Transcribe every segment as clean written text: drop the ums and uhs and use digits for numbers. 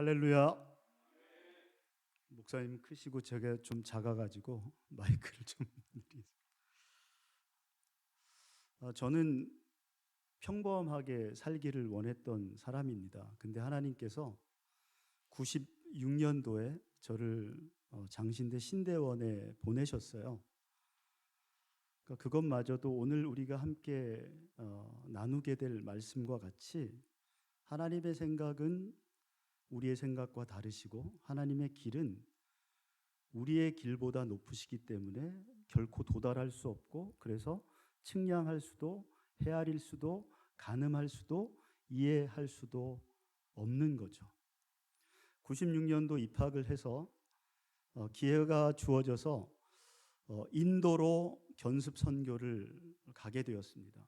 할렐루야. 목사님 크시고 제가 좀 작아가지고 마이크를 좀 느리세요. 저는 평범하게 살기를 원했던 사람입니다. 근데 하나님께서 96년도에 저를 장신대 신대원에 보내셨어요. 그러니까 그것마저도 오늘 우리가 함께 나누게 될 말씀과 같이 하나님의 생각은 우리의 생각과 다르시고 하나님의 길은 우리의 길보다 높으시기 때문에 결코 도달할 수 없고, 그래서 측량할 수도 헤아릴 수도 가늠할 수도 이해할 수도 없는 거죠. 96년도 입학을 해서 기회가 주어져서 인도로 견습 선교를 가게 되었습니다.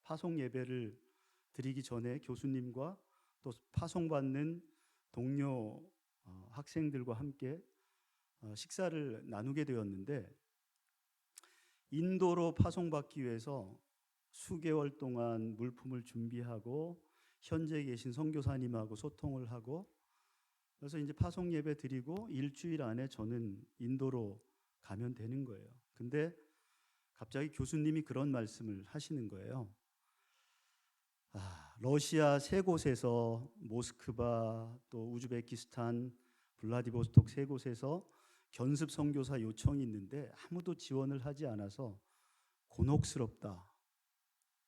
파송 예배를 드리기 전에 교수님과 또 파송받는 동료 학생들과 함께 식사를 나누게 되었는데, 인도로 파송받기 위해서 수개월 동안 물품을 준비하고 현재 계신 선교사님하고 소통을 하고, 그래서 이제 파송 예배 드리고 일주일 안에 저는 인도로 가면 되는 거예요. 근데 갑자기 교수님이 그런 말씀을 하시는 거예요. 러시아 세 곳에서, 모스크바, 또 우즈베키스탄, 블라디보스톡 세 곳에서 견습 선교사 요청이 있는데 아무도 지원을 하지 않아서 곤혹스럽다,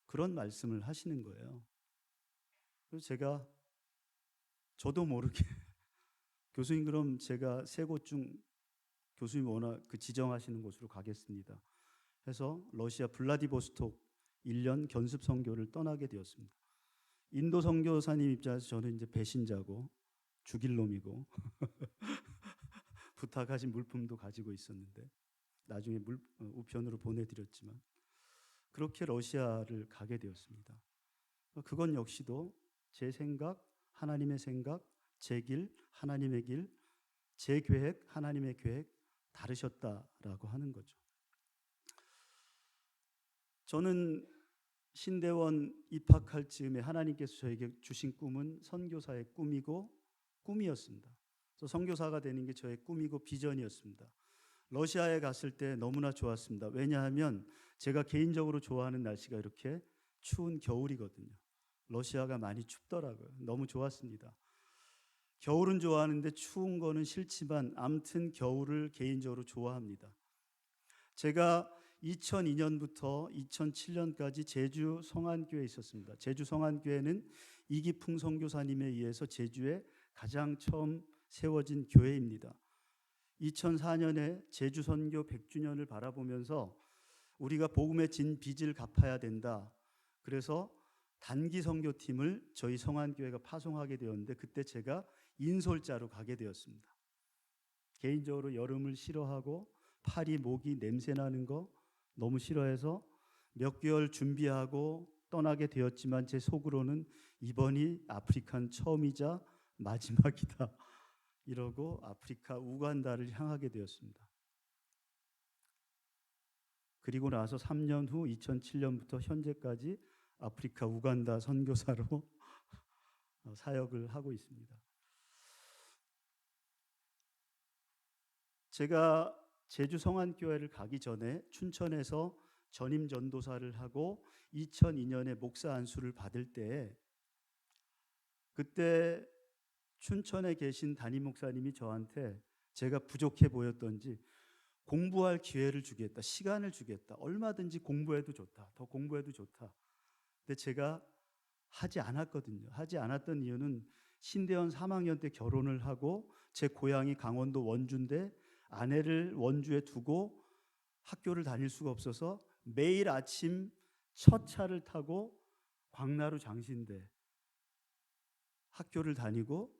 그런 말씀을 하시는 거예요. 그래서 저도 모르게 교수님, 그럼 제가 세 곳 중 교수님 워낙 지정하시는 곳으로 가겠습니다 해서 러시아 블라디보스톡 1년 견습 선교를 떠나게 되었습니다. 인도 선교사님 입장에서 저는 이제 배신자고 죽일 놈이고 부탁하신 물품도 가지고 있었는데 나중에 우편으로 보내드렸지만 그렇게 러시아를 가게 되었습니다. 그건 역시도 제 생각, 하나님의 생각, 제 길, 하나님의 길, 제 계획, 하나님의 계획 다르셨다라고 하는 거죠. 저는 신대원 입학할 즈음에 하나님께서 저에게 주신 꿈은 선교사의 꿈이었습니다. 그래서 선교사가 되는 게 저의 꿈이고 비전이었습니다. 러시아에 갔을 때 너무나 좋았습니다. 왜냐하면 제가 개인적으로 좋아하는 날씨가 이렇게 추운 겨울이거든요. 러시아가 많이 춥더라고요. 너무 좋았습니다. 겨울은 좋아하는데 추운 거는 싫지만 아무튼 겨울을 개인적으로 좋아합니다. 제가 2002년부터 2007년까지 제주 성안교회에 있었습니다. 제주 성안교회는 이기풍 선교사님에 의해서 제주에 가장 처음 세워진 교회입니다. 2004년에 제주 선교 100주년을 바라보면서 우리가 복음의 진 빚을 갚아야 된다, 그래서 단기 선교팀을 저희 성안교회가 파송하게 되었는데, 그때 제가 인솔자로 가게 되었습니다. 개인적으로 여름을 싫어하고 팔이 목이 냄새나는 거 너무 싫어해서 몇 개월 준비하고 떠나게 되었지만 제 속으로는 이번이 아프리카는 처음이자 마지막이다 이러고 아프리카 우간다를 향하게 되었습니다. 그리고 나서 3년 후 2007년부터 현재까지 아프리카 우간다 선교사로 사역을 하고 있습니다. 제가 제주 성안교회를 가기 전에 춘천에서 전임 전도사를 하고 2002년에 목사 안수를 받을 때, 그때 춘천에 계신 담임 목사님이 저한테 제가 부족해 보였던지 공부할 기회를 주겠다, 시간을 주겠다, 얼마든지 공부해도 좋다, 더 공부해도 좋다. 근데 제가 하지 않았거든요. 하지 않았던 이유는 신대원 3학년 때 결혼을 하고 제 고향이 강원도 원주인데 아내를 원주에 두고 학교를 다닐 수가 없어서 매일 아침 첫 차를 타고 광나루 장신대 학교를 다니고,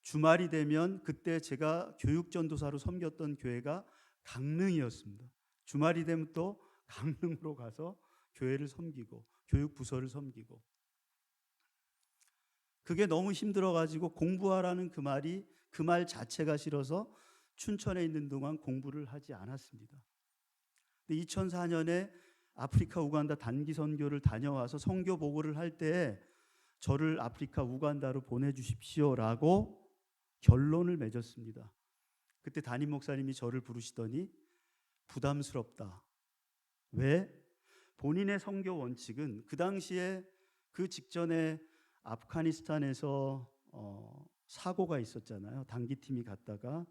주말이 되면 그때 제가 교육전도사로 섬겼던 교회가 강릉이었습니다. 주말이 되면 또 강릉으로 가서 교회를 섬기고 교육부서를 섬기고, 그게 너무 힘들어가지고 공부하라는 그 말 자체가 싫어서 춘천에 있는 동안 공부를 하지 않았습니다. 근데 2004년에 아프리카 우간다 단기 선교를 다녀와서 선교 보고를 할 때 저를 아프리카 우간다로 보내주십시오라고 결론을 맺었습니다. 그때 담임 목사님이 저를 부르시더니 부담스럽다. 왜? 본인의 선교 원칙은 그 당시에 그 직전에 아프가니스탄에서 사고가 있었잖아요. 단기팀이 갔다가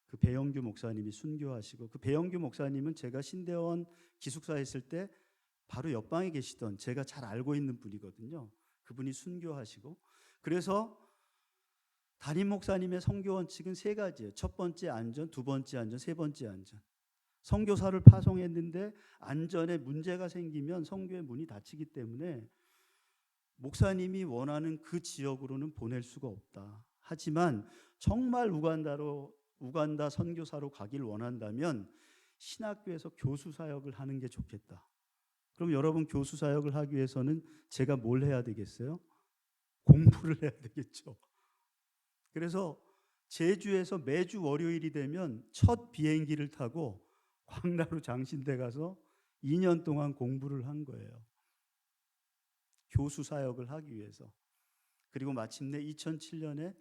그 배영규 목사님이 순교하시고, 그 배영규 목사님은 제가 신대원 기숙사에 있을 때 바로 옆방에 계시던 제가 잘 알고 있는 분이거든요. 그분이 순교하시고, 그래서 담임 목사님의 선교 원칙은 세 가지예요. 첫 번째 안전, 두 번째 안전, 세 번째 안전. 선교사를 파송했는데 안전에 문제가 생기면 선교의 문이 닫히기 때문에 목사님이 원하는 그 지역으로는 보낼 수가 없다. 하지만 정말 우간다 선교사로 가길 원한다면 신학교에서 교수 사역을 하는 게 좋겠다. 그럼 여러분, 교수 사역을 하기 위해서는 제가 뭘 해야 되겠어요? 공부를 해야 되겠죠. 그래서 제주에서 매주 월요일이 되면 첫 비행기를 타고 광나루 장신대 가서 2년 동안 공부를 한 거예요. 교수 사역을 하기 위해서. 그리고 마침내 2007년에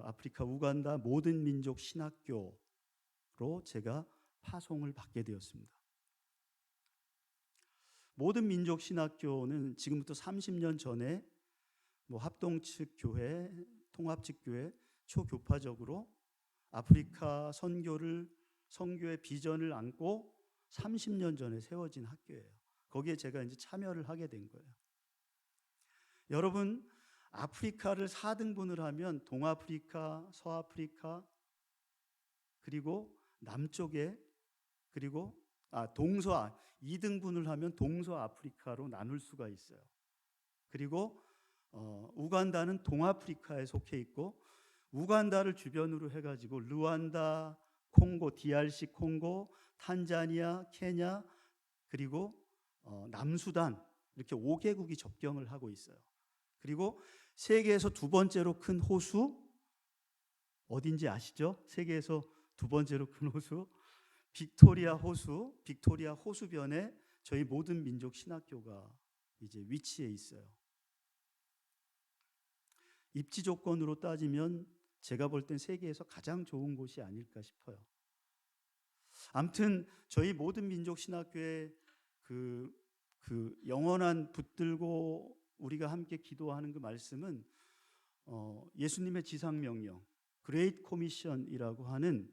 아프리카 우간다 모든 민족 신학교로 제가 파송을 받게 되었습니다. 모든 민족 신학교는 지금부터 30년 전에 합동측 교회, 통합측 교회 초교파적으로 아프리카 선교의 비전을 안고 30년 전에 세워진 학교예요. 거기에 제가 이제 참여를 하게 된 거예요. 여러분, 아프리카를 4등분을 하면 동아프리카, 서아프리카, 그리고 남쪽에, 그리고 동서 2등분을 하면 동서아프리카로 나눌 수가 있어요. 그리고 우간다는 동아프리카에 속해 있고, 우간다를 주변으로 해가지고 르완다, 콩고, DRC 콩고, 탄자니아, 케냐, 그리고 남수단, 이렇게 5개국이 접경을 하고 있어요. 그리고 세계에서 두 번째로 큰 호수 어딘지 아시죠? 세계에서 두 번째로 큰 호수 빅토리아 호수변에 저희 모든 민족 신학교가 이제 위치해 있어요. 입지 조건으로 따지면 제가 볼 땐 세계에서 가장 좋은 곳이 아닐까 싶어요. 아무튼 저희 모든 민족 신학교의 그 영원한 붙들고 우리가 함께 기도하는 그 말씀은 예수님의 지상명령, 그레이트 코미션이라고 하는,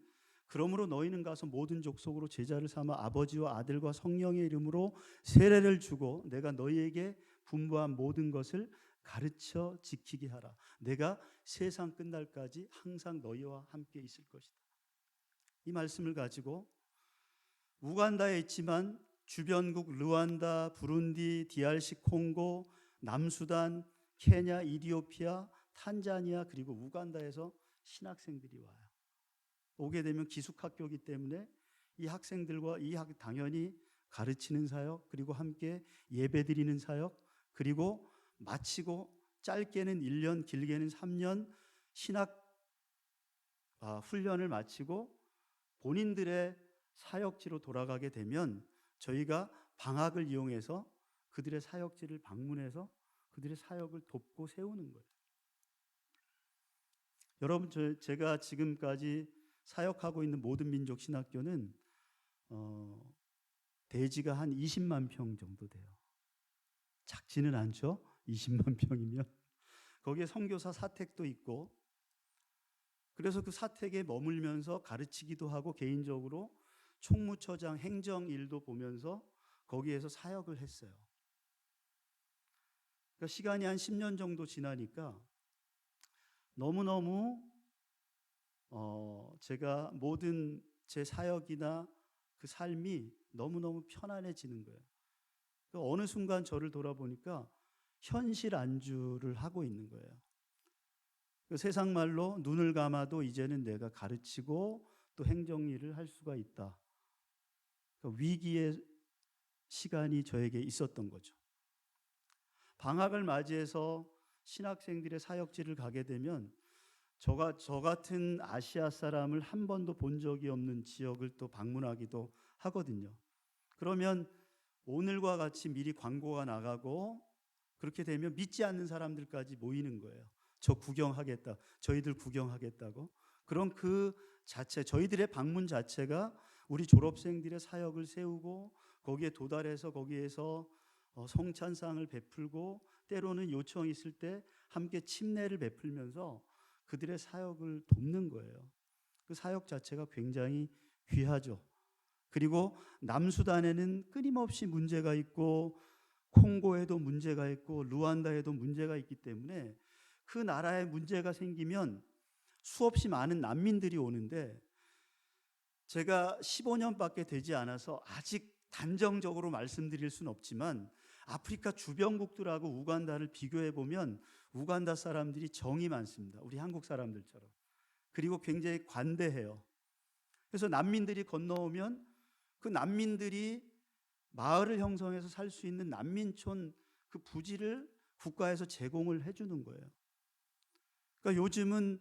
그러므로 너희는 가서 모든 족속으로 제자를 삼아 아버지와 아들과 성령의 이름으로 세례를 주고 내가 너희에게 분부한 모든 것을 가르쳐 지키게 하라. 내가 세상 끝날까지 항상 너희와 함께 있을 것이다. 이 말씀을 가지고 우간다에 있지만 주변국 르완다, 부룬디, DRC 콩고, 남수단, 케냐, 이디오피아, 탄자니아, 그리고 우간다에서 신학생들이 와요. 오게 되면 기숙학교이기 때문에 이 학생들과 당연히 가르치는 사역, 그리고 함께 예배드리는 사역, 그리고 마치고 짧게는 1년, 길게는 3년 신학 훈련을 마치고 본인들의 사역지로 돌아가게 되면 저희가 방학을 이용해서 그들의 사역지를 방문해서 그들의 사역을 돕고 세우는 거예요. 여러분, 제가 지금까지 사역하고 있는 모든 민족 신학교는 대지가 한 20만 평 정도 돼요. 작지는 않죠? 20만 평이면. 거기에 선교사 사택도 있고, 그래서 그 사택에 머물면서 가르치기도 하고 개인적으로 총무처장 행정 일도 보면서 거기에서 사역을 했어요. 그러니까 시간이 한 10년 정도 지나니까 너무너무 제가 모든 제 사역이나 그 삶이 너무너무 편안해지는 거예요. 어느 순간 저를 돌아보니까 현실 안주를 하고 있는 거예요. 세상 말로 눈을 감아도 이제는 내가 가르치고 또 행정 일을 할 수가 있다. 위기의 시간이 저에게 있었던 거죠. 방학을 맞이해서 신학생들의 사역지를 가게 되면 저 같은 아시아 사람을 한 번도 본 적이 없는 지역을 또 방문하기도 하거든요. 그러면 오늘과 같이 미리 광고가 나가고 그렇게 되면 믿지 않는 사람들까지 모이는 거예요. 저 구경하겠다. 저희들 구경하겠다고. 그런 그 자체, 저희들의 방문 자체가 우리 졸업생들의 사역을 세우고 거기에 도달해서 거기에서 성찬상을 베풀고 때로는 요청이 있을 때 함께 침례를 베풀면서 그들의 사역을 돕는 거예요. 그 사역 자체가 굉장히 귀하죠. 그리고 남수단에는 끊임없이 문제가 있고 콩고에도 문제가 있고 루안다에도 문제가 있기 때문에 그 나라에 문제가 생기면 수없이 많은 난민들이 오는데 제가 15년밖에 되지 않아서 아직 단정적으로 말씀드릴 수는 없지만 아프리카 주변국들하고 우간다를 비교해 보면 우간다 사람들이 정이 많습니다. 우리 한국 사람들처럼. 그리고 굉장히 관대해요. 그래서 난민들이 건너오면 그 난민들이 마을을 형성해서 살 수 있는 난민촌 그 부지를 국가에서 제공을 해주는 거예요. 그러니까 요즘은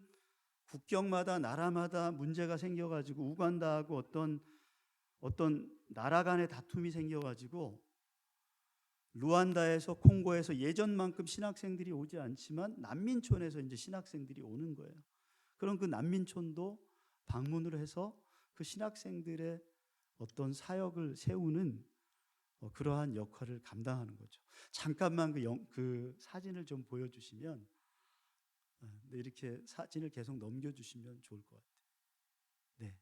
국경마다 나라마다 문제가 생겨가지고 우간다하고 어떤 나라 간의 다툼이 생겨가지고 루안다에서 콩고에서 예전만큼 신학생들이 오지 않지만 난민촌에서 이제 신학생들이 오는 거예요. 그럼 그 난민촌도 방문을 해서 그 신학생들의 어떤 사역을 세우는 그러한 역할을 감당하는 거죠. 잠깐만 그 사진을 좀 보여주시면, 이렇게 사진을 계속 넘겨주시면 좋을 것 같아요. 네,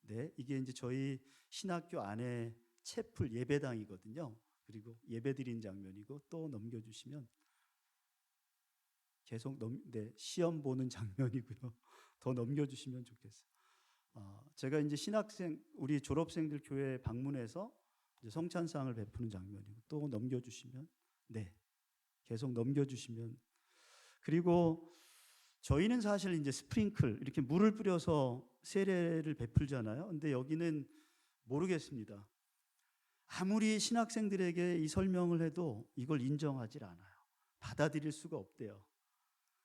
네, 이게 이제 저희 신학교 안에 채플 예배당이거든요. 그리고 예배드린 장면이고 또 넘겨주시면 계속 네, 시험 보는 장면이고요. 더 넘겨주시면 좋겠어요. 제가 이제 신학생 우리 졸업생들 교회에 방문해서 이제 성찬상을 베푸는 장면이고 또 넘겨주시면 네, 계속 넘겨주시면 그리고 저희는 사실 이제 스프링클 이렇게 물을 뿌려서 세례를 베풀잖아요. 근데 여기는 모르겠습니다. 아무리 신학생들에게 이 설명을 해도 이걸 인정하지 않아요. 받아들일 수가 없대요.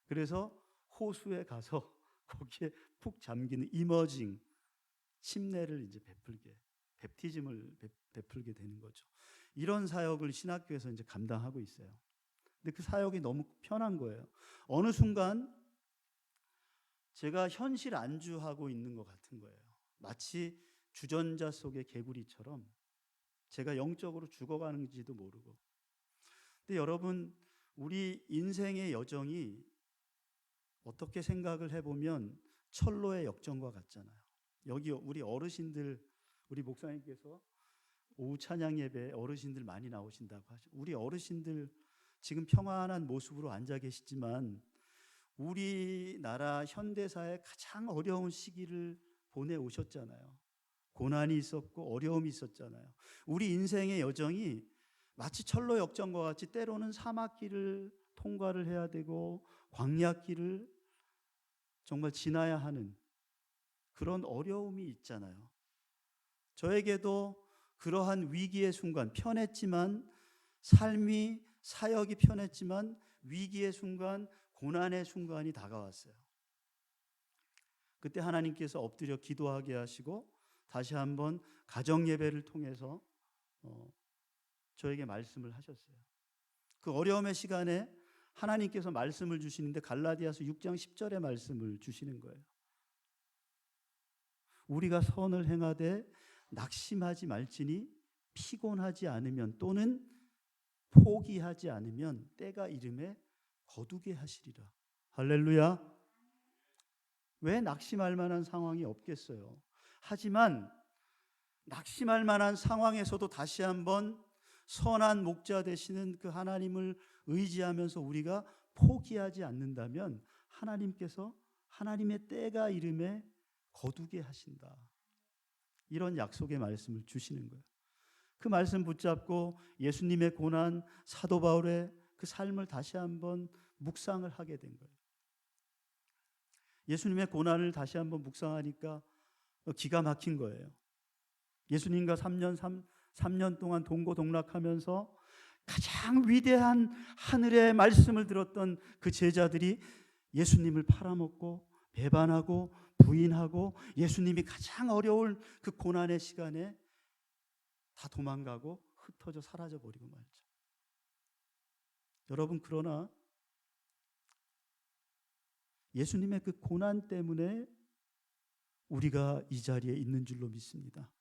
그래서 호수에 가서 거기에 푹 잠기는 이머징 침례를 이제 베프티즘을 베풀게 되는 거죠. 이런 사역을 신학교에서 이제 감당하고 있어요. 근데 그 사역이 너무 편한 거예요. 어느 순간 제가 현실 안주하고 있는 것 같은 거예요. 마치 주전자 속의 개구리처럼 제가 영적으로 죽어가는지도 모르고. 근데 여러분, 우리 인생의 여정이 어떻게 생각을 해보면 철로의 역정과 같잖아요. 여기 우리 어르신들, 우리 목사님께서 오후 찬양 예배에 어르신들 많이 나오신다고 하죠. 우리 어르신들 지금 평안한 모습으로 앉아 계시지만 우리나라 현대사의 가장 어려운 시기를 보내오셨잖아요. 고난이 있었고 어려움이 있었잖아요. 우리 인생의 여정이 마치 철로 역정과 같이 때로는 사막길을 통과를 해야 되고 광야길을 정말 지나야 하는 그런 어려움이 있잖아요. 저에게도 그러한 위기의 순간, 편했지만 삶이 사역이 편했지만 위기의 순간, 고난의 순간이 다가왔어요. 그때 하나님께서 엎드려 기도하게 하시고 다시 한번 가정 예배를 통해서 저에게 말씀을 하셨어요. 그 어려움의 시간에 하나님께서 말씀을 주시는데 갈라디아서 6장 10절의 말씀을 주시는 거예요. 우리가 선을 행하되 낙심하지 말지니 피곤하지 않으면 또는 포기하지 않으면 때가 이름에 거두게 하시리라. 할렐루야. 왜 낙심할 만한 상황이 없겠어요? 하지만 낙심할 만한 상황에서도 다시 한번 선한 목자 되시는 그 하나님을 의지하면서 우리가 포기하지 않는다면 하나님께서 하나님의 때가 이름에 거두게 하신다. 이런 약속의 말씀을 주시는 거예요. 그 말씀 붙잡고 예수님의 고난, 사도 바울의 그 삶을 다시 한번 묵상을 하게 된 거예요. 예수님의 고난을 다시 한번 묵상하니까 기가 막힌 거예요. 예수님과 3년 동안 동고동락하면서 가장 위대한 하늘의 말씀을 들었던 그 제자들이 예수님을 팔아먹고 배반하고 부인하고 예수님이 가장 어려울 그 고난의 시간에 다 도망가고 흩어져 사라져 버리고 말죠. 여러분, 그러나 예수님의 그 고난 때문에 우리가 이 자리에 있는 줄로 믿습니다.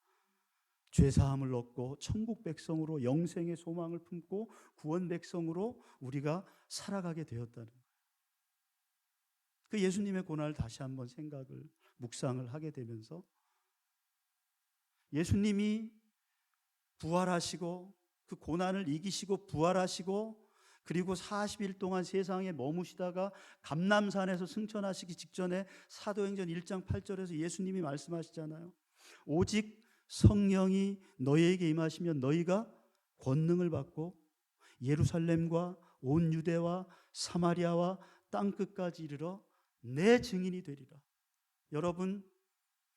죄사함을 얻고 천국 백성으로 영생의 소망을 품고 구원 백성으로 우리가 살아가게 되었다는 거예요. 그 예수님의 고난을 다시 한번 생각을 묵상을 하게 되면서 예수님이 부활하시고 그 고난을 이기시고 부활하시고 그리고 40일 동안 세상에 머무시다가 감람산에서 승천하시기 직전에 사도행전 1장 8절에서 예수님이 말씀하시잖아요. 오직 성령이 너희에게 임하시면 너희가 권능을 받고 예루살렘과 온 유대와 사마리아와 땅끝까지 이르러 내 증인이 되리라. 여러분,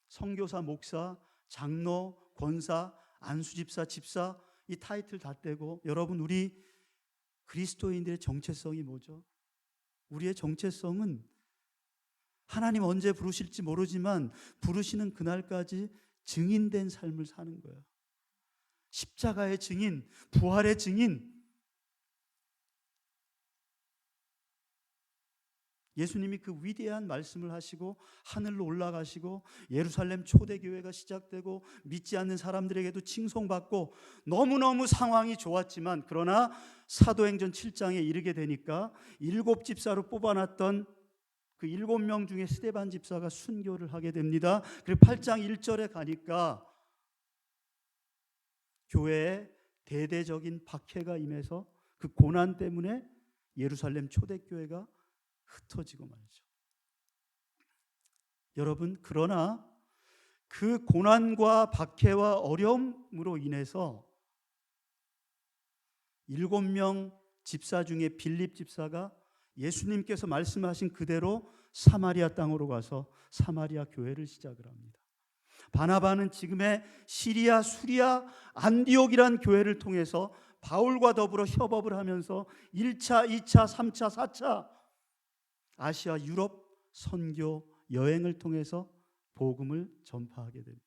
선교사, 목사, 장로, 권사, 안수집사, 집사 이 타이틀 다 떼고 여러분, 우리 그리스도인들의 정체성이 뭐죠? 우리의 정체성은 하나님 언제 부르실지 모르지만 부르시는 그날까지 증인된 삶을 사는 거예요. 십자가의 증인, 부활의 증인. 예수님이 그 위대한 말씀을 하시고 하늘로 올라가시고 예루살렘 초대교회가 시작되고 믿지 않는 사람들에게도 칭송받고 너무너무 상황이 좋았지만 그러나 사도행전 7장에 이르게 되니까 7집사로 뽑아놨던 그 7명 중에 스데반 집사가 순교를 하게 됩니다. 그리고 8장 1절에 가니까 교회에 대대적인 박해가 임해서 그 고난 때문에 예루살렘 초대교회가 흩어지고 말이죠. 여러분, 그러나 그 고난과 박해와 어려움으로 인해서 7명 집사 중에 빌립 집사가 예수님께서 말씀하신 그대로 사마리아 땅으로 가서 사마리아 교회를 시작을 합니다. 바나바는 지금의 시리아, 수리아, 안디옥이란 교회를 통해서 바울과 더불어 협업을 하면서 1차, 2차, 3차, 4차 아시아, 유럽 선교 여행을 통해서 복음을 전파하게 됩니다.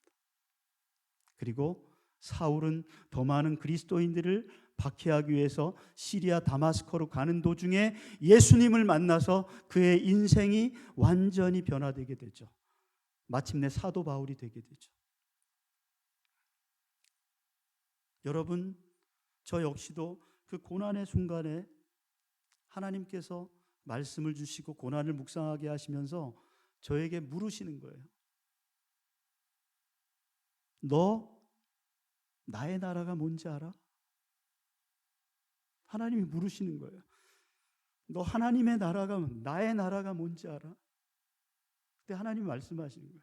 그리고 사울은 더 많은 그리스도인들을 박해하기 위해서 시리아 다마스커로 가는 도중에 예수님을 만나서 그의 인생이 완전히 변화되게 되죠. 마침내 사도 바울이 되게 되죠. 여러분, 저 역시도 그 고난의 순간에 하나님께서 말씀을 주시고 고난을 묵상하게 하시면서 저에게 물으시는 거예요. 너 나의 나라가 뭔지 알아? 하나님이 물으시는 거예요. 너 하나님의 나라가, 나의 나라가 뭔지 알아? 그때 하나님이 말씀하시는 거예요.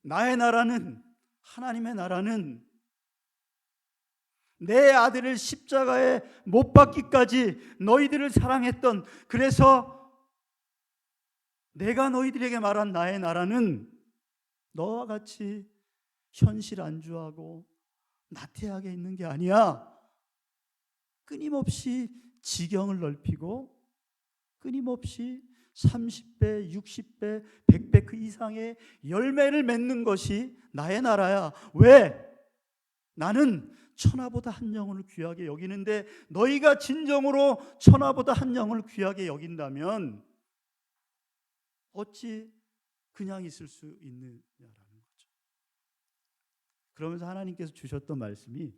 나의 나라는, 하나님의 나라는 내 아들을 십자가에 못 박기까지 너희들을 사랑했던, 그래서 내가 너희들에게 말한 나의 나라는 너와 같이 현실 안주하고 나태하게 있는 게 아니야. 끊임없이 지경을 넓히고 끊임없이 30배, 60배, 100배 그 이상의 열매를 맺는 것이 나의 나라야. 왜? 나는 천하보다 한 영혼을 귀하게 여기는데 너희가 진정으로 천하보다 한 영혼을 귀하게 여긴다면 어찌 그냥 있을 수 있느냐라는 거죠. 그러면서 하나님께서 주셨던 말씀이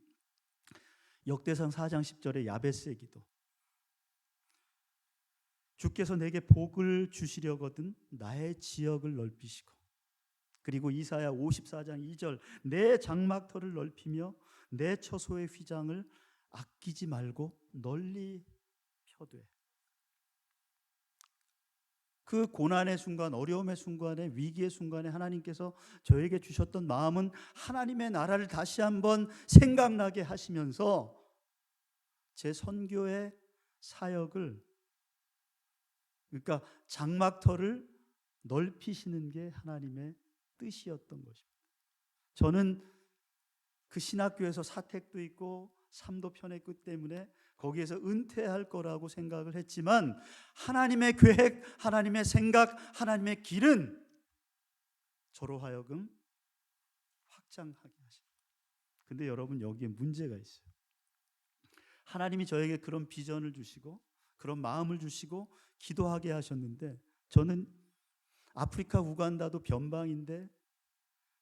역대상 4장 10절의 야베스의 기도. 주께서 내게 복을 주시려거든 나의 지역을 넓히시고, 그리고 이사야 54장 2절 내 장막터를 넓히며 내 처소의 휘장을 아끼지 말고 널리 펴되. 그 고난의 순간, 어려움의 순간에, 위기의 순간에 하나님께서 저에게 주셨던 마음은 하나님의 나라를 다시 한번 생각나게 하시면서 제 선교의 사역을, 그러니까 장막터를 넓히시는 게 하나님의 뜻이었던 것입니다. 저는 그 신학교에서 사택도 있고 삶도 편했기 때문에 거기에서 은퇴할 거라고 생각을 했지만 하나님의 계획, 하나님의 생각, 하나님의 길은 저로 하여금 확장하게 하십니다. 근데 여러분, 여기에 문제가 있어요. 하나님이 저에게 그런 비전을 주시고 그런 마음을 주시고 기도하게 하셨는데 저는 아프리카 우간다도 변방인데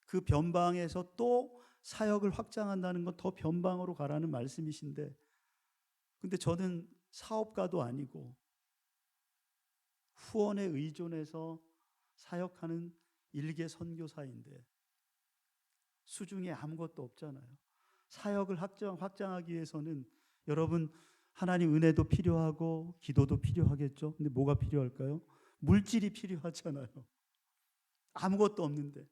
그 변방에서 또 사역을 확장한다는 건 더 변방으로 가라는 말씀이신데, 근데 저는 사업가도 아니고 후원에 의존해서 사역하는 일개 선교사인데 수중에 아무것도 없잖아요. 사역을 확장하기 위해서는 여러분 하나님 은혜도 필요하고 기도도 필요하겠죠. 근데 뭐가 필요할까요? 물질이 필요하잖아요. 아무것도 없는데.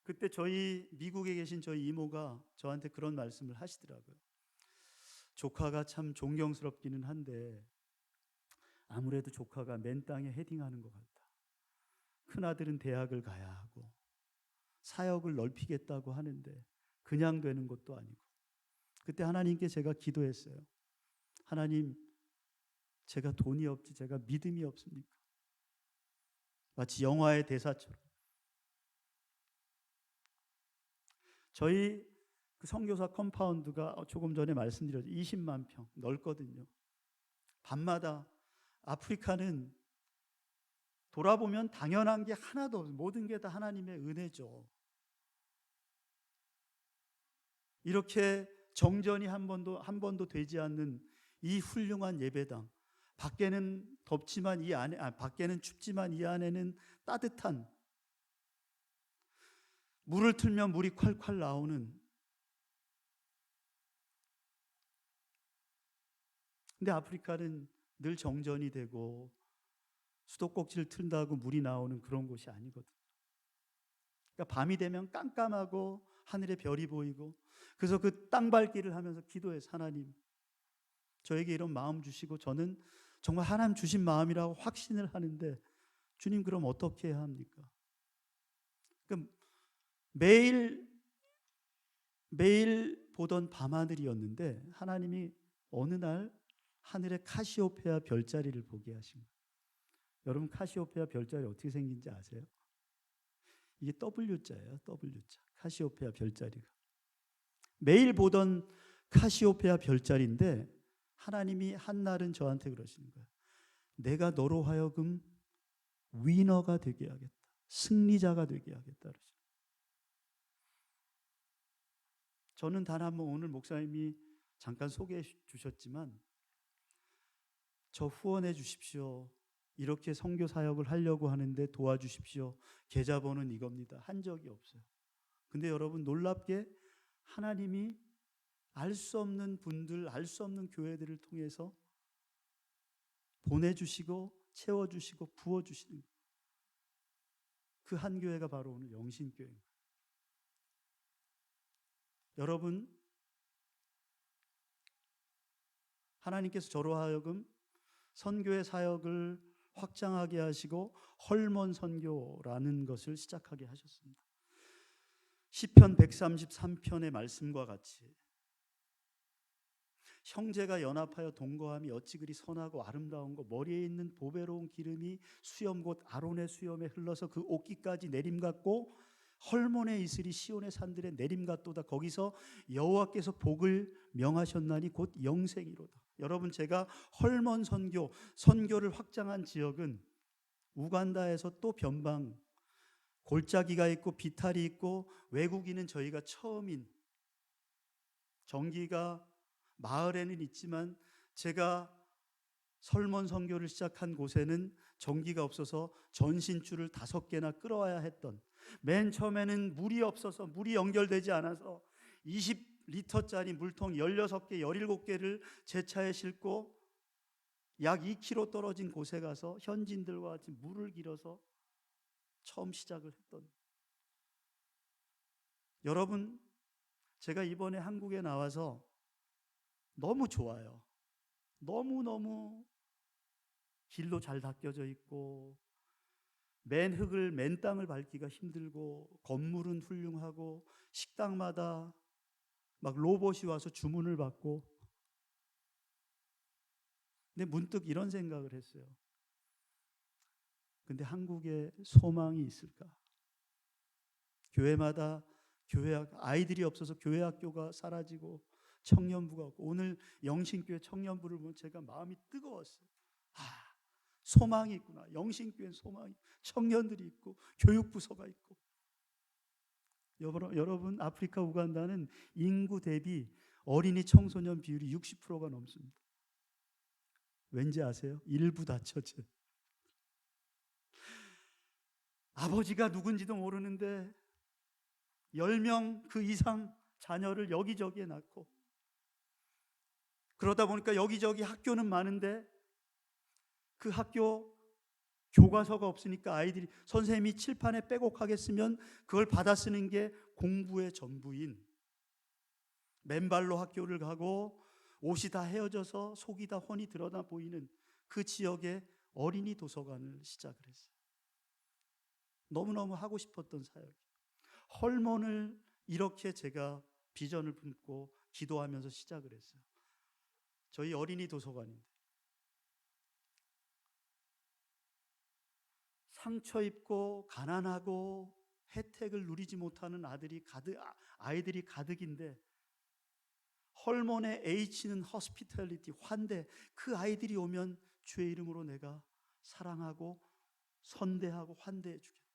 그때 저희 미국에 계신 저희 이모가 저한테 그런 말씀을 하시더라고요. 조카가 참 존경스럽기는 한데 아무래도 조카가 맨 땅에 헤딩하는 것 같다. 큰아들은 대학을 가야 하고 사역을 넓히겠다고 하는데 그냥 되는 것도 아니고. 그때 하나님께 제가 기도했어요. 하나님, 제가 돈이 없지 제가 믿음이 없습니까? 마치 영화의 대사처럼. 저희 그 선교사 컴파운드가 조금 전에 말씀드렸죠. 20만 평 넓거든요. 밤마다 아프리카는 돌아보면 당연한 게 하나도 없어요. 모든 게 다 하나님의 은혜죠. 이렇게 정전이 한 번도 되지 않는 이 훌륭한 예배당. 밖에는 덥지만 이 안에, 밖에는 춥지만 이 안에는 따뜻한, 물을 틀면 물이 콸콸 나오는. 근데 아프리카는 늘 정전이 되고 수도꼭지를 틀다고 물이 나오는 그런 곳이 아니거든요. 그러니까 밤이 되면 깜깜하고 하늘에 별이 보이고, 그래서 그 땅밟기를 하면서 기도해서 하나님 저에게 이런 마음 주시고, 저는 정말 하나님 주신 마음이라고 확신을 하는데 주님 그럼 어떻게 해야 합니까? 그러니까 매일 보던 밤하늘이었는데 하나님이 어느 날 하늘에 카시오페아 별자리를 보게 하신 거예요. 여러분 카시오페아 별자리 어떻게 생긴지 아세요? 이게 W자예요. W자. 카시오페아 별자리가. 매일 보던 카시오페아 별자리인데 하나님이 한날은 저한테 그러시는 거예요. 내가 너로 하여금 위너가 되게 하겠다. 승리자가 되게 하겠다. 그러시는. 저는 단 한 번 오늘 목사님이 잠깐 소개해 주셨지만 저 후원해 주십시오. 이렇게 선교 사역을 하려고 하는데 도와주십시오. 계좌번호는 이겁니다. 한 적이 없어요. 근데 여러분 놀랍게 하나님이 알 수 없는 분들, 알 수 없는 교회들을 통해서 보내주시고 채워주시고 부어주시는 그 한 교회가 바로 오늘 영신교회입니다. 여러분 하나님께서 저로 하여금 선교의 사역을 확장하게 하시고 헐몬 선교라는 것을 시작하게 하셨습니다. 시편 133편의 말씀과 같이 형제가 연합하여 동거함이 어찌 그리 선하고 아름다운고, 머리에 있는 보배로운 기름이 수염 곧 아론의 수염에 흘러서 그 옷깃까지 내림 같고 헐몬의 이슬이 시온의 산들에 내림 같도다. 거기서 여호와께서 복을 명하셨나니 곧 영생이로다. 여러분 제가 헐몬 선교를 확장한 지역은 우간다에서 또 변방, 골짜기가 있고 비탈이 있고 외국인은 저희가 처음인, 전기가 마을에는 있지만 제가 설몬 선교를 시작한 곳에는 전기가 없어서 전신줄을 5개나 끌어와야 했던, 맨 처음에는 물이 없어서 물이 연결되지 않아서 20리터짜리 물통 16개, 17개를 제 차에 싣고 약 2km 떨어진 곳에 가서 현지인들과 같이 물을 길어서 처음 시작을 했던. 여러분 제가 이번에 한국에 나와서 너무 좋아요. 너무너무 길도 잘 닦여져 있고 맨 땅을 밟기가 힘들고 건물은 훌륭하고 식당마다 막 로봇이 와서 주문을 받고. 근데 문득 이런 생각을 했어요. 근데 한국에 소망이 있을까? 교회마다 아이들이 없어서 교회 학교가 사라지고 청년부가 없고, 오늘 영신교회 청년부를 보면 제가 마음이 뜨거웠어요. 소망이 있구나. 영신교회는 소망이, 청년들이 있고 교육부서가 있고. 여러분, 아프리카 우간다는 인구 대비 어린이 청소년 비율이 60%가 넘습니다. 왠지 아세요? 일부 다처제. 아버지가 누군지도 모르는데 10명 그 이상 자녀를 여기저기에 낳고, 그러다 보니까 여기저기 학교는 많은데 그 학교 교과서가 없으니까 아이들이, 선생님이 칠판에 빼곡하게 쓰면 그걸 받아 쓰는 게 공부의 전부인, 맨발로 학교를 가고 옷이 다 헤어져서 속이 다 훤히 드러나 보이는 그 지역에 어린이 도서관을 시작을 했어요. 너무너무 하고 싶었던 사역. 헐몬을 이렇게 제가 비전을 품고 기도하면서 시작을 했어요. 저희 어린이 도서관인데 상처 입고 가난하고 혜택을 누리지 못하는 아이들이 가득인데, 헐몬의 H는 hospitality, 환대. 그 아이들이 오면 주의 이름으로 내가 사랑하고 선대하고 환대해 주겠다.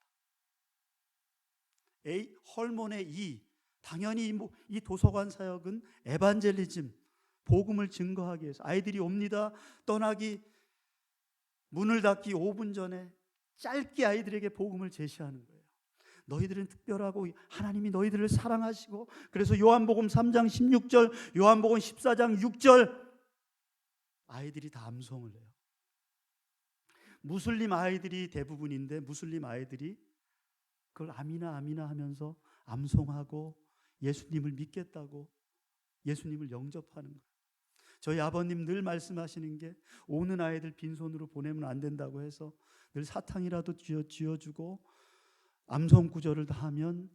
헐몬의 E, 당연히 이 도서관 사역은 에반젤리즘, 복음을 증거하기 위해서. 아이들이 옵니다. 떠나기, 문을 닫기 5분 전에 짧게 아이들에게 복음을 제시하는 거예요. 너희들은 특별하고 하나님이 너희들을 사랑하시고, 그래서 요한복음 3장 16절, 요한복음 14장 6절 아이들이 다 암송을 해요. 무슬림 아이들이 대부분인데 무슬림 아이들이 그걸 아미나 아미나 하면서 암송하고 예수님을 믿겠다고 예수님을 영접하는 거예요. 저희 아버님 늘 말씀하시는 게, 오는 아이들 빈손으로 보내면 안 된다고 해서 늘 사탕이라도 쥐어주고 암송 구절을 다 하면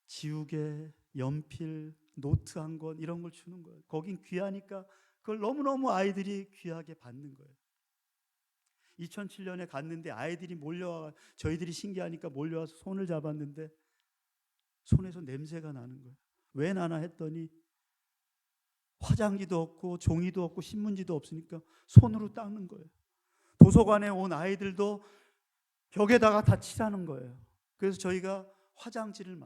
지우개, 연필, 노트 한 권 이런 걸 주는 거예요. 거긴 귀하니까 그걸 너무너무 아이들이 귀하게 받는 거예요. 2007년에 갔는데 아이들이 몰려와, 저희들이 신기하니까 몰려와서 손을 잡았는데 손에서 냄새가 나는 거예요. 왜 나나 했더니 화장지도 없고 종이도 없고 신문지도 없으니까 손으로 닦는 거예요. 도서관에 온 아이들도 벽에다가 다 칠하는 거예요. 그래서 저희가 화장지를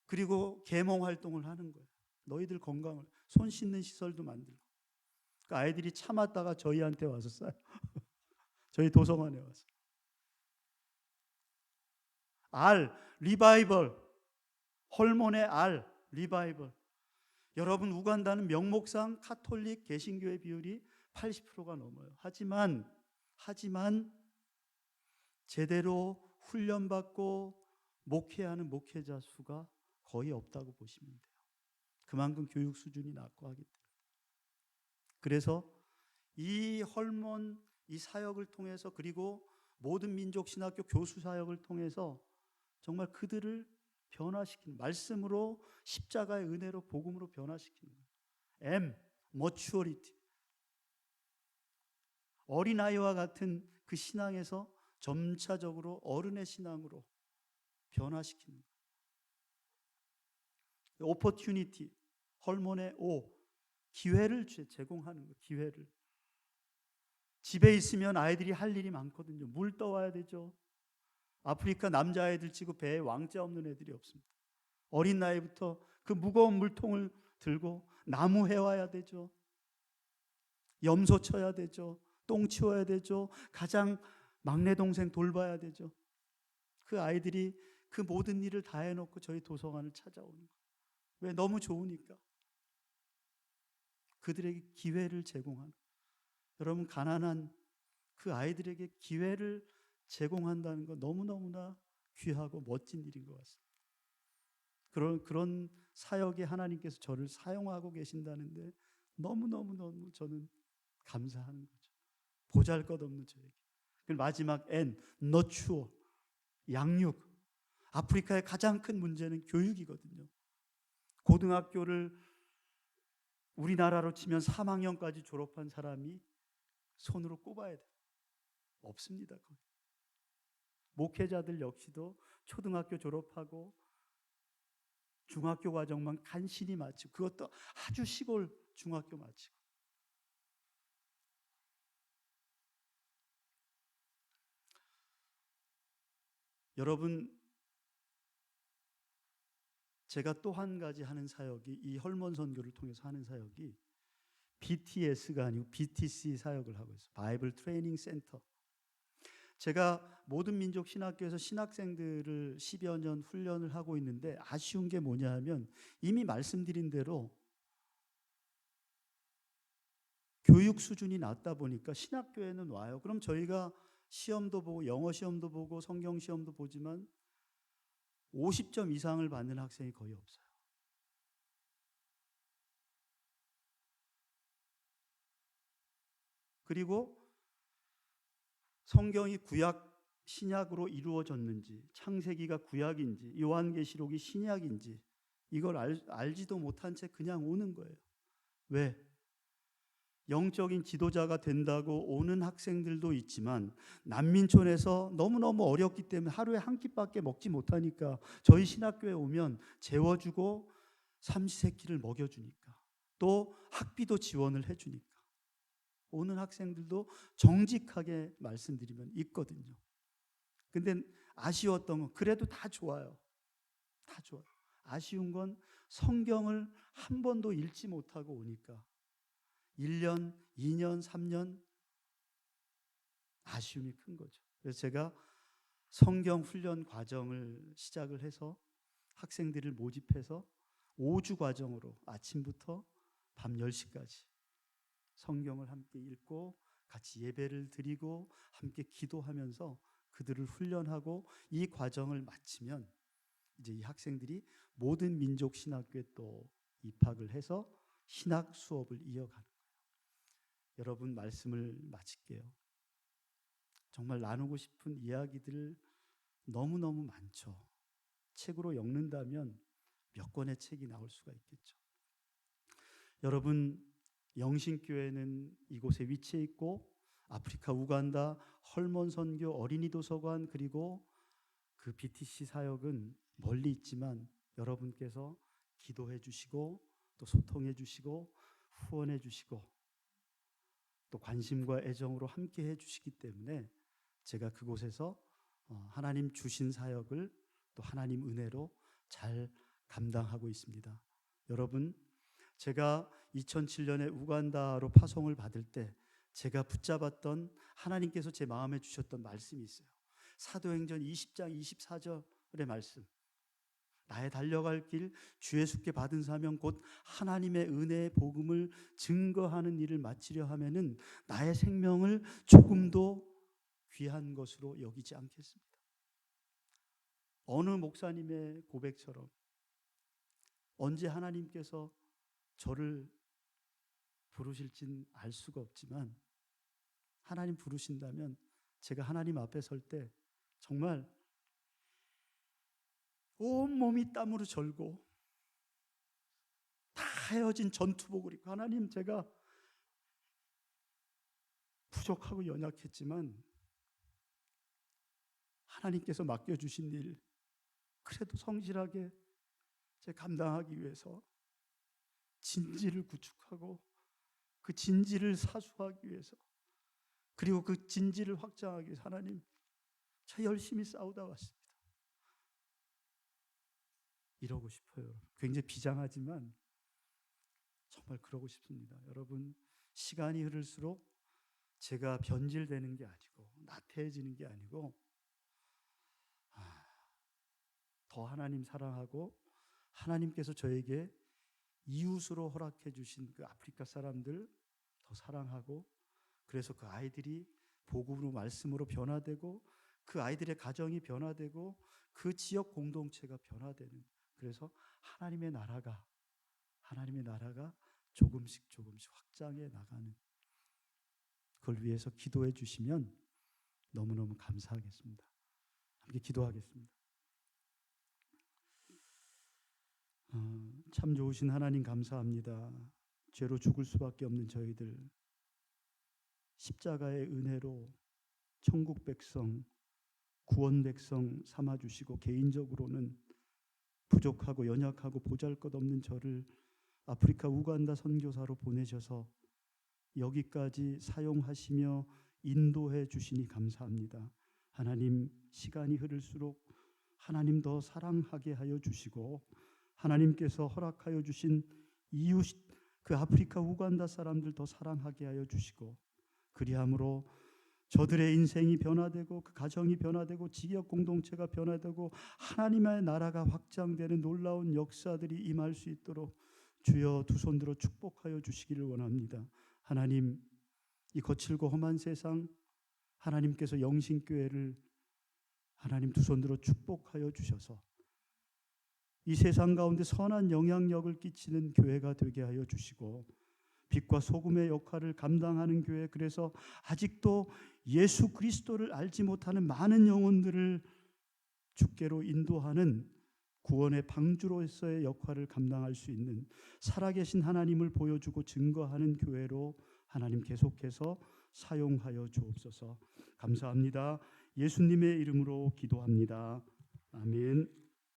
그리고 계몽 활동을 하는 거예요. 너희들 건강을, 손 씻는 시설도 만들고. 그러니까 아이들이 참았다가 저희한테 와서 싸요. 저희 도서관에 와서. 리바이벌, 헐몬의 리바이벌. 여러분, 우간다는 명목상 카톨릭 개신교의 비율이 80%가 넘어요. 하지만 제대로 훈련받고 목회하는 목회자 수가 거의 없다고 보시면 돼요. 그만큼 교육 수준이 낮고 하기 때문에. 그래서 이 헐몬, 이 사역을 통해서, 그리고 모든 민족 신학교 교수 사역을 통해서 정말 그들을 변화시키는, 말씀으로 십자가의 은혜로 복음으로 변화시키는 거예요. maturity, 어린아이와 같은 그 신앙에서 점차적으로 어른의 신앙으로 변화시키는 거예요. opportunity, 헐몬의 O, 기회를 제공하는 거예요. 기회를. 집에 있으면 아이들이 할 일이 많거든요. 물 떠와야 되죠. 아프리카 남자아이들 치고 배에 왕자 없는 애들이 없습니다. 어린 나이부터 그 무거운 물통을 들고 나무 해와야 되죠. 염소 쳐야 되죠. 똥 치워야 되죠. 가장 막내 동생 돌봐야 되죠. 그 아이들이 그 모든 일을 다 해놓고 저희 도서관을 찾아오는 거예요. 왜? 너무 좋으니까. 그들에게 기회를 제공하는 거예요. 여러분, 가난한 그 아이들에게 기회를 제공한다는 건 너무너무나 귀하고 멋진 일인 것 같습니다. 그런 사역에 하나님께서 저를 사용하고 계신다는데 너무너무 저는 감사하는 거죠. 보잘것없는 저에게. 마지막 N, 너추어, 양육. 아프리카의 가장 큰 문제는 교육이거든요. 고등학교를 우리나라로 치면 3학년까지 졸업한 사람이 손으로 꼽아야 돼요. 없습니다. 거기. 목회자들 역시도 초등학교 졸업하고 중학교 과정만 간신히 마치고, 그것도 아주 시골 중학교 마치고. 여러분, 제가 또 한 가지 하는 사역이, 이 헐몬 선교를 통해서 하는 사역이 BTS가 아니고 BTC 사역을 하고 있어요. 바이블 트레이닝 센터. 제가 모든 민족 신학교에서 신학생들을 10여 년 훈련을 하고 있는데 아쉬운 게 뭐냐 하면, 이미 말씀드린 대로 교육 수준이 낮다 보니까 신학교에는 와요. 그럼 저희가 시험도 보고 영어 시험도 보고 성경 시험도 보지만 50점 이상을 받는 학생이 거의 없어요. 그리고 성경이 구약 신약으로 이루어졌는지, 창세기가 구약인지 요한계시록이 신약인지 이걸 알지도 못한 채 그냥 오는 거예요. 왜? 영적인 지도자가 된다고 오는 학생들도 있지만 난민촌에서 너무너무 어렵기 때문에 하루에 한 끼밖에 먹지 못하니까 저희 신학교에 오면 재워주고 삼시세끼를 먹여주니까, 또 학비도 지원을 해주니까 오는 학생들도 정직하게 말씀드리면 있거든요. 근데 아쉬웠던 건, 그래도 다 좋아요. 다 좋아요. 아쉬운 건 성경을 한 번도 읽지 못하고 오니까 1년, 2년, 3년 아쉬움이 큰 거죠. 그래서 제가 성경 훈련 과정을 시작을 해서 학생들을 모집해서 5주 과정으로 아침부터 밤 10시까지 성경을 함께 읽고 같이 예배를 드리고 함께 기도하면서 그들을 훈련하고, 이 과정을 마치면 이제 이 학생들이 모든 민족 신학교에 또 입학을 해서 신학 수업을 이어가는 거예요. 여러분, 말씀을 마칠게요. 정말 나누고 싶은 이야기들 너무너무 많죠. 책으로 엮는다면 몇 권의 책이 나올 수가 있겠죠. 여러분, 영신교회는 이곳에 위치해 있고 아프리카 우간다 헐몬 선교 어린이 도서관, 그리고 그 BTC 사역은 멀리 있지만 여러분께서 기도해 주시고 또 소통해 주시고 후원해 주시고 또 관심과 애정으로 함께 해 주시기 때문에 제가 그곳에서 하나님 주신 사역을 또 하나님 은혜로 잘 감당하고 있습니다. 여러분, 제가 2007년에 우간다로 파송을 받을 때 제가 붙잡았던, 하나님께서 제 마음에 주셨던 말씀이 있어요. 사도행전 20장 24절의 말씀. 나의 달려갈 길, 주 예수께 받은 사명, 곧 하나님의 은혜의 복음을 증거하는 일을 마치려 하면은 나의 생명을 조금도 귀한 것으로 여기지 않겠습니다. 어느 목사님의 고백처럼 언제 하나님께서 저를 부르실진 알 수가 없지만 하나님 부르신다면 제가 하나님 앞에 설 때 정말 온몸이 땀으로 절고 다 헤어진 전투복을 입고, 하나님, 제가 부족하고 연약했지만 하나님께서 맡겨주신 일 그래도 성실하게 제가 감당하기 위해서 진지를 구축하고 그 진지를 사수하기 위해서, 그리고 그 진지를 확장하기 위해서 하나님, 저 열심히 싸우다 왔습니다. 이러고 싶어요. 굉장히 비장하지만 정말 그러고 싶습니다. 여러분, 시간이 흐를수록 제가 변질되는 게 아니고 나태해지는 게 아니고 더 하나님 사랑하고 하나님께서 저에게 이웃으로 허락해 주신 그 아프리카 사람들 더 사랑하고, 그래서 그 아이들이 복음으로 말씀으로 변화되고 그 아이들의 가정이 변화되고 그 지역 공동체가 변화되는, 그래서 하나님의 나라가 조금씩 확장해 나가는, 그걸 위해서 기도해 주시면 너무너무 감사하겠습니다. 함께 기도하겠습니다. 참 좋으신 하나님, 감사합니다. 죄로 죽을 수밖에 없는 저희들 십자가의 은혜로 천국 백성, 구원 백성 삼아주시고, 개인적으로는 부족하고 연약하고 보잘것없는 저를 아프리카 우간다 선교사로 보내셔서 여기까지 사용하시며 인도해 주시니 감사합니다. 하나님, 시간이 흐를수록 하나님 더 사랑하게 하여 주시고 하나님께서 허락하여 주신 이웃 그 아프리카 우간다 사람들 더 사랑하게 하여 주시고 그리함으로 저들의 인생이 변화되고 그 가정이 변화되고 지역 공동체가 변화되고 하나님의 나라가 확장되는 놀라운 역사들이 임할 수 있도록 주여 두 손 들어 축복하여 주시기를 원합니다. 하나님, 이 거칠고 험한 세상 하나님께서 영신교회를 하나님 두 손 들어 축복하여 주셔서 이 세상 가운데 선한 영향력을 끼치는 교회가 되게 하여 주시고 빛과 소금의 역할을 감당하는 교회, 그래서 아직도 예수 그리스도를 알지 못하는 많은 영혼들을 주께로 인도하는 구원의 방주로서의 역할을 감당할 수 있는 살아계신 하나님을 보여주고 증거하는 교회로 하나님 계속해서 사용하여 주옵소서. 감사합니다. 예수님의 이름으로 기도합니다. 아멘.